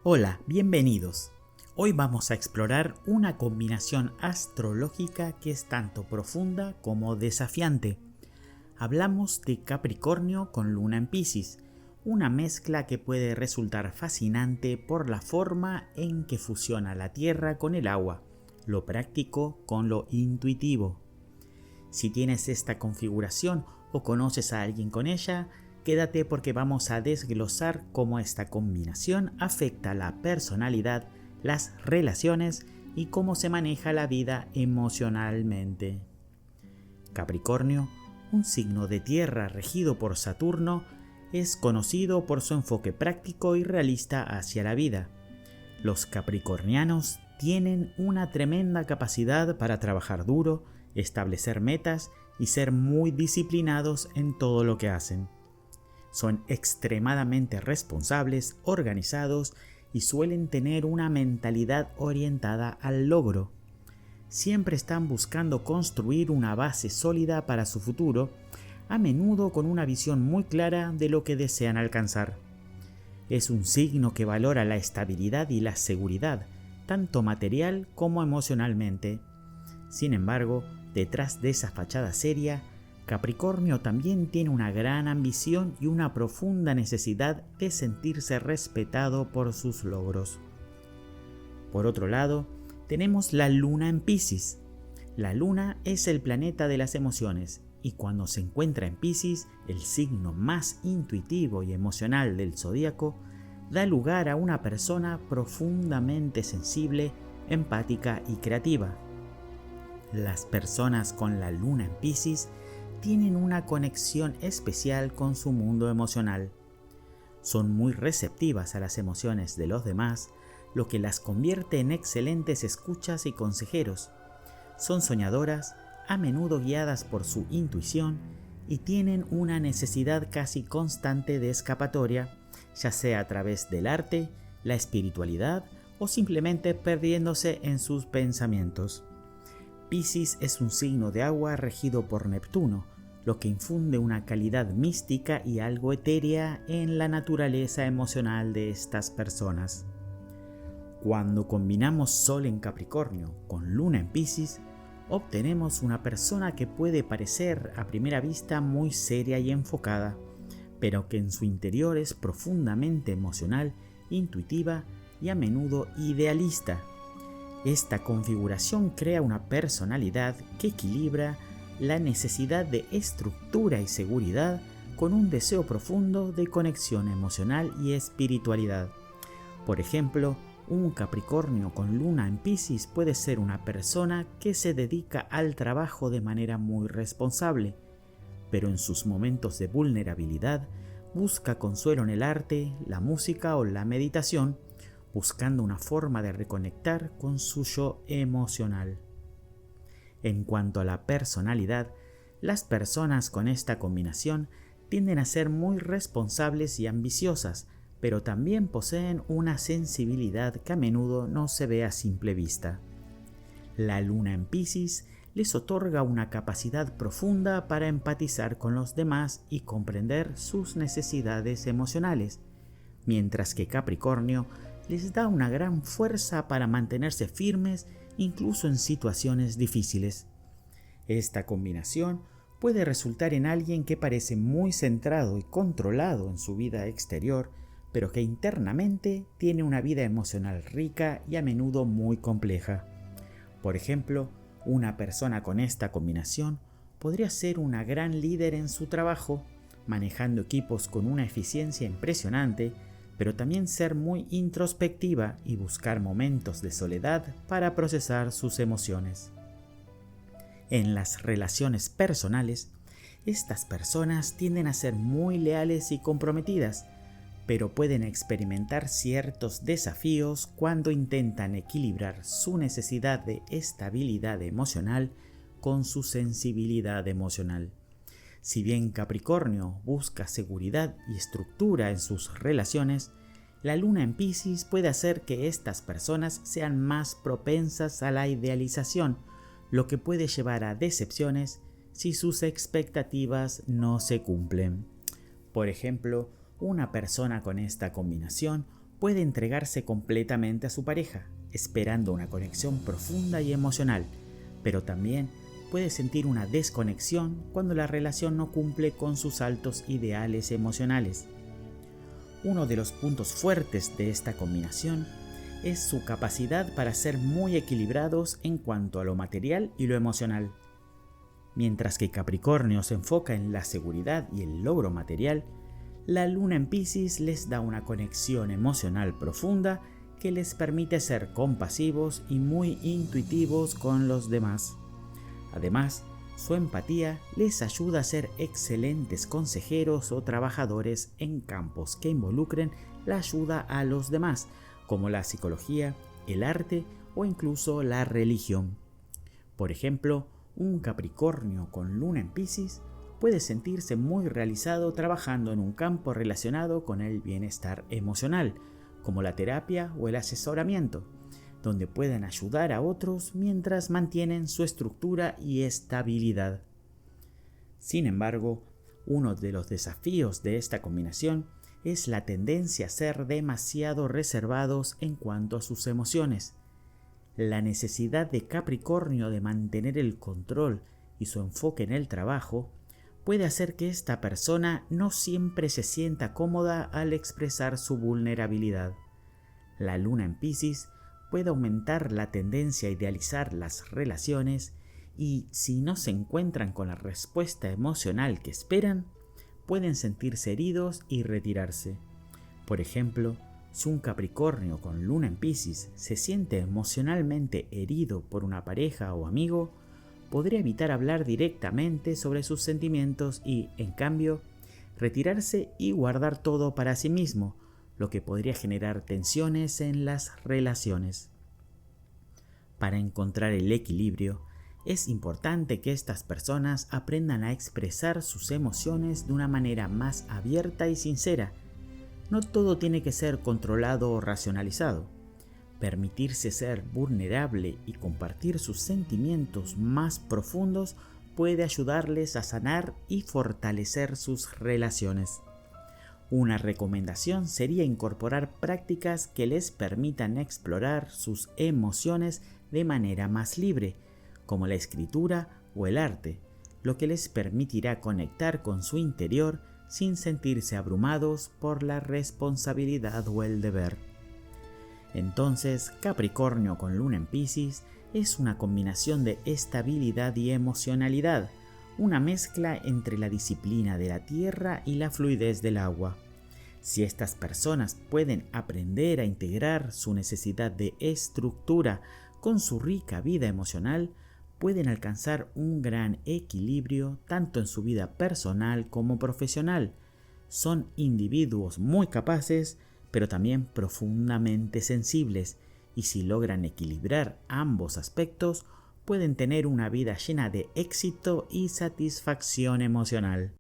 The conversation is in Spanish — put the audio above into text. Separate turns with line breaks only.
Hola, bienvenidos. Hoy vamos a explorar una combinación astrológica que es tanto profunda como desafiante. Hablamos de Capricornio con Luna en Piscis, una mezcla que puede resultar fascinante por la forma en que fusiona la tierra con el agua, lo práctico con lo intuitivo. Si tienes esta configuración o conoces a alguien con ella, quédate porque vamos a desglosar cómo esta combinación afecta la personalidad, las relaciones y cómo se maneja la vida emocionalmente. Capricornio, un signo de tierra regido por Saturno, es conocido por su enfoque práctico y realista hacia la vida. Los capricornianos tienen una tremenda capacidad para trabajar duro, establecer metas y ser muy disciplinados en todo lo que hacen. Son extremadamente responsables, organizados y suelen tener una mentalidad orientada al logro. Siempre están buscando construir una base sólida para su futuro, a menudo con una visión muy clara de lo que desean alcanzar. Es un signo que valora la estabilidad y la seguridad, tanto material como emocionalmente. Sin embargo, detrás de esa fachada seria, Capricornio también tiene una gran ambición y una profunda necesidad de sentirse respetado por sus logros. Por otro lado, tenemos la Luna en Piscis. La Luna es el planeta de las emociones y cuando se encuentra en Piscis, el signo más intuitivo y emocional del zodíaco, da lugar a una persona profundamente sensible, empática y creativa. Las personas con la Luna en Piscis tienen una conexión especial con su mundo emocional. Son muy receptivas a las emociones de los demás, lo que las convierte en excelentes escuchas y consejeros. Son soñadoras, a menudo guiadas por su intuición, y tienen una necesidad casi constante de escapatoria, ya sea a través del arte, la espiritualidad o simplemente perdiéndose en sus pensamientos. Piscis es un signo de agua regido por Neptuno, lo que infunde una calidad mística y algo etérea en la naturaleza emocional de estas personas. Cuando combinamos Sol en Capricornio con Luna en Piscis, obtenemos una persona que puede parecer a primera vista muy seria y enfocada, pero que en su interior es profundamente emocional, intuitiva y a menudo idealista. Esta configuración crea una personalidad que equilibra la necesidad de estructura y seguridad con un deseo profundo de conexión emocional y espiritualidad. Por ejemplo, un Capricornio con Luna en Piscis puede ser una persona que se dedica al trabajo de manera muy responsable, pero en sus momentos de vulnerabilidad busca consuelo en el arte, la música o la meditación, buscando una forma de reconectar con su yo emocional. En cuanto a la personalidad, las personas con esta combinación tienden a ser muy responsables y ambiciosas, pero también poseen una sensibilidad que a menudo no se ve a simple vista. La Luna en Piscis les otorga una capacidad profunda para empatizar con los demás y comprender sus necesidades emocionales, mientras que Capricornio les da una gran fuerza para mantenerse firmes incluso en situaciones difíciles. Esta combinación puede resultar en alguien que parece muy centrado y controlado en su vida exterior, pero que internamente tiene una vida emocional rica y a menudo muy compleja. Por ejemplo, una persona con esta combinación podría ser una gran líder en su trabajo, manejando equipos con una eficiencia impresionante, pero también ser muy introspectiva y buscar momentos de soledad para procesar sus emociones. En las relaciones personales, estas personas tienden a ser muy leales y comprometidas, pero pueden experimentar ciertos desafíos cuando intentan equilibrar su necesidad de estabilidad emocional con su sensibilidad emocional. Si bien Capricornio busca seguridad y estructura en sus relaciones, la Luna en Piscis puede hacer que estas personas sean más propensas a la idealización, lo que puede llevar a decepciones si sus expectativas no se cumplen. Por ejemplo, una persona con esta combinación puede entregarse completamente a su pareja, esperando una conexión profunda y emocional, pero también puede sentir una desconexión cuando la relación no cumple con sus altos ideales emocionales. Uno de los puntos fuertes de esta combinación es su capacidad para ser muy equilibrados en cuanto a lo material y lo emocional. Mientras que Capricornio se enfoca en la seguridad y el logro material, la luna en Piscis les da una conexión emocional profunda que les permite ser compasivos y muy intuitivos con los demás. Además, su empatía les ayuda a ser excelentes consejeros o trabajadores en campos que involucren la ayuda a los demás, como la psicología, el arte o incluso la religión. Por ejemplo, un Capricornio con luna en Piscis puede sentirse muy realizado trabajando en un campo relacionado con el bienestar emocional, como la terapia o el asesoramiento, donde pueden ayudar a otros mientras mantienen su estructura y estabilidad. Sin embargo, uno de los desafíos de esta combinación es la tendencia a ser demasiado reservados en cuanto a sus emociones. La necesidad de Capricornio de mantener el control y su enfoque en el trabajo puede hacer que esta persona no siempre se sienta cómoda al expresar su vulnerabilidad. La luna en Piscis puede aumentar la tendencia a idealizar las relaciones y, si no se encuentran con la respuesta emocional que esperan, pueden sentirse heridos y retirarse. Por ejemplo, si un Capricornio con luna en Piscis se siente emocionalmente herido por una pareja o amigo, podría evitar hablar directamente sobre sus sentimientos y, en cambio, retirarse y guardar todo para sí mismo, lo que podría generar tensiones en las relaciones. Para encontrar el equilibrio, es importante que estas personas aprendan a expresar sus emociones de una manera más abierta y sincera. No todo tiene que ser controlado o racionalizado. Permitirse ser vulnerable y compartir sus sentimientos más profundos puede ayudarles a sanar y fortalecer sus relaciones. Una recomendación sería incorporar prácticas que les permitan explorar sus emociones de manera más libre, como la escritura o el arte, lo que les permitirá conectar con su interior sin sentirse abrumados por la responsabilidad o el deber. Entonces, Capricornio con luna en Piscis es una combinación de estabilidad y emocionalidad, una mezcla entre la disciplina de la tierra y la fluidez del agua. Si estas personas pueden aprender a integrar su necesidad de estructura con su rica vida emocional, pueden alcanzar un gran equilibrio tanto en su vida personal como profesional. Son individuos muy capaces, pero también profundamente sensibles, y si logran equilibrar ambos aspectos, pueden tener una vida llena de éxito y satisfacción emocional.